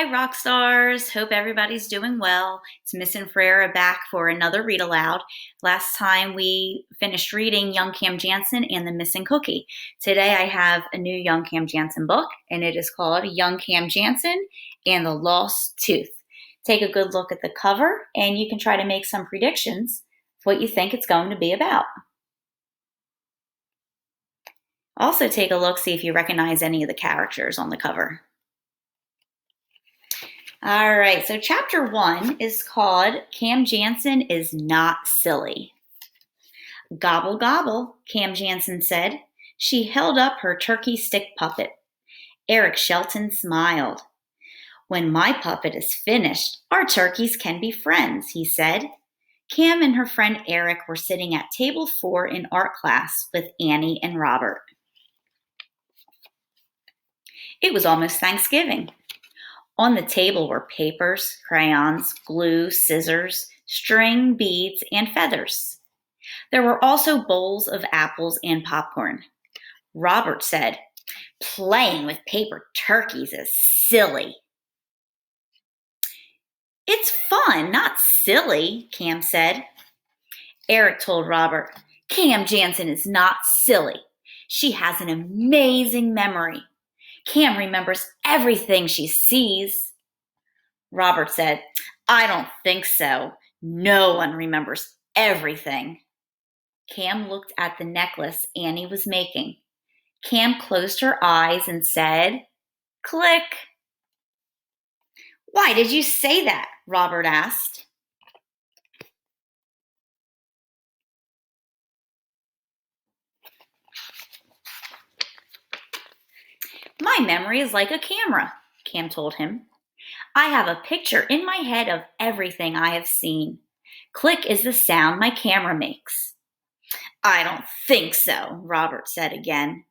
Hi, rock stars. Hope everybody's doing well. It's Miss and Frera back for another read aloud. Last time we finished reading Young Cam Jansen and the Missing Cookie. Today I have a new Young Cam Jansen book, and it is called Young Cam Jansen and the Lost Tooth. Take a good look at the cover, and you can try to make some predictions of what you think it's going to be about. Also take a look, see if you recognize any of the characters on the cover. All right, so chapter 1 is called Cam Jansen is Not Silly. Gobble, gobble, Cam Jansen said. She held up her turkey stick puppet. Eric Shelton smiled. When my puppet is finished, our turkeys can be friends, he said. Cam and her friend Eric were sitting at table 4 in art class with Annie and Robert. It was almost Thanksgiving. On the table were papers, crayons, glue, scissors, string, beads, and feathers. There were also bowls of apples and popcorn. Robert said, "Playing with paper turkeys is silly." "It's fun, not silly," Cam said. Eric told Robert, "Cam Jansen is not silly. She has an amazing memory. Cam remembers everything she sees." Robert said, "I don't think so. No one remembers everything." Cam looked at the necklace Annie was making. Cam closed her eyes and said, "Click." "Why did you say that?" Robert asked. "My memory is like a camera," Cam told him. "I have a picture in my head of everything I have seen. Click is the sound my camera makes." "I don't think so," Robert said again.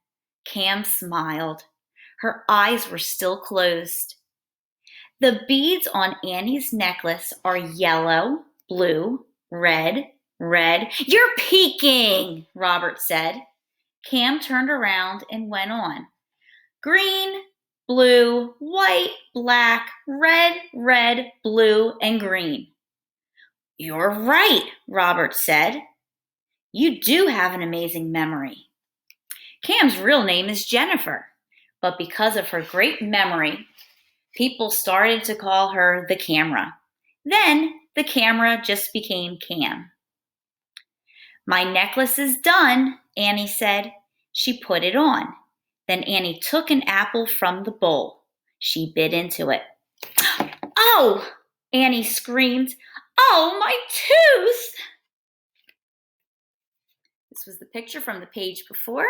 Cam smiled. Her eyes were still closed. "The beads on Annie's necklace are yellow, blue, red, red." "You're peeking," Robert said. Cam turned around and went on. "Green, blue, white, black, red, red, blue, and green." "You're right," Robert said. "You do have an amazing memory." Cam's real name is Jennifer, but because of her great memory, people started to call her the camera. Then the camera just became Cam. "My necklace is done," Annie said. She put it on. Then Annie took an apple from the bowl. She bit into it. "Oh!" Annie screamed. "Oh, my tooth!" This was the picture from the page before.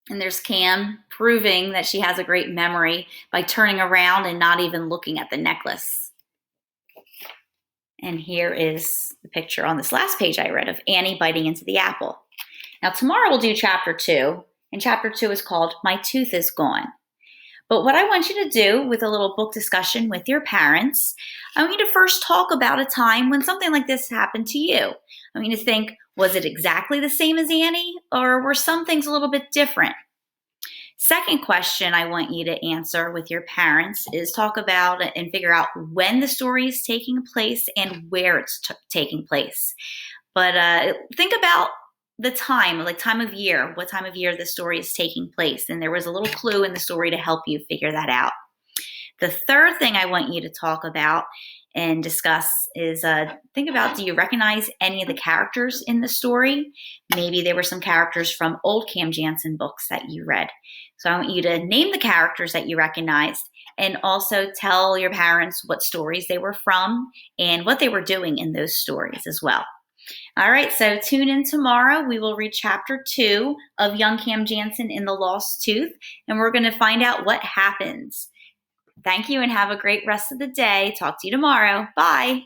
And there's Cam proving that she has a great memory by turning around and not even looking at the necklace. And here is the picture on this last page I read of Annie biting into the apple. Now tomorrow we'll do chapter 2, and chapter 2 is called My Tooth is Gone. But what I want you to do with a little book discussion with your parents, I want you to first talk about a time when something like this happened to you. I want you to think, was it exactly the same as Annie, or were some things a little bit different? Second question I want you to answer with your parents is talk about and figure out when the story is taking place and where it's taking place. But think about the time, like time of year, what time of year the story is taking place. And there was a little clue in the story to help you figure that out. The third thing I want you to talk about and discuss is think about, do you recognize any of the characters in the story? Maybe there were some characters from old Cam Jansen books that you read. So I want you to name the characters that you recognized and also tell your parents what stories they were from and what they were doing in those stories as well. All right, so tune in tomorrow. We will read chapter 2 of Young Cam Jansen and the Lost Tooth, and we're going to find out what happens. Thank you and have a great rest of the day. Talk to you tomorrow. Bye.